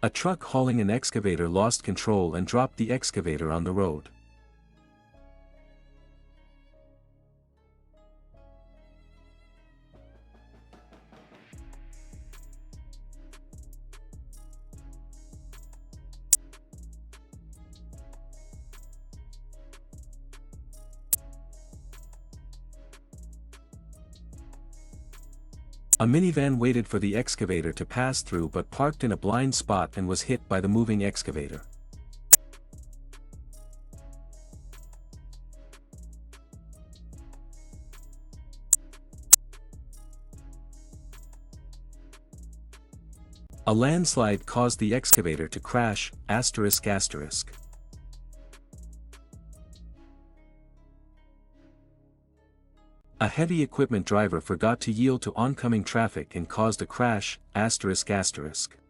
A truck hauling an excavator lost control and dropped the excavator on the road. A minivan waited for the excavator to pass through but parked in a blind spot and was hit by the moving excavator. A landslide caused the excavator to crash, ****. A heavy equipment driver forgot to yield to oncoming traffic and caused a crash, ****.